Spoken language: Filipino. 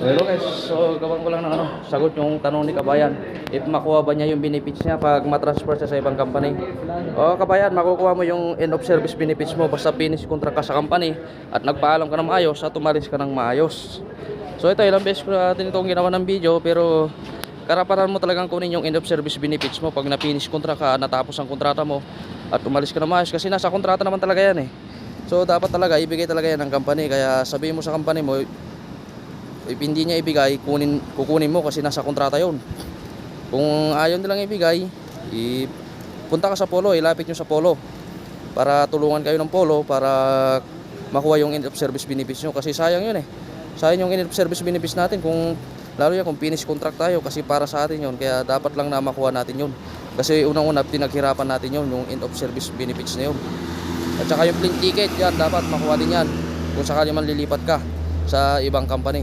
Pero guys, so gawan ko lang ng sagot yung tanong ni Kabayan. If makuha ba niya yung benefits niya pag matransfer siya sa ibang company. O Kabayan, makukuha mo yung end of service benefits mo basta finish contract ka sa company at nagpaalam ka ng maayos at umalis ka ng maayos. So ito, ilang beses ko natin itong ginawa ng video, pero karapatan mo talagang kunin yung end of service benefits mo pag na-finish contract ka, natapos ang kontrata mo at umalis ka ng maayos, kasi nasa kontrata naman talaga yan eh. So dapat talaga ibigay talaga yan ng company, kaya sabihin mo sa company mo, if hindi niya ibigay, kukunin mo kasi nasa kontrata yon. Kung ayaw nilang ibigay, punta ka sa Polo, ilapit nyo sa Polo para tulungan kayo ng Polo para makuha yung end of service benefits nyo, kasi sayang yun eh. Sayang yung end of service benefits natin, kung lalo yan kung finish contract tayo, kasi para sa atin yun, kaya dapat lang na makuha natin yun, kasi unang-una pinaghirapan natin yun, yung end of service benefits na yun. At saka yung plane ticket, yan dapat makuha din yan kung sakali man lilipat ka sa ibang company.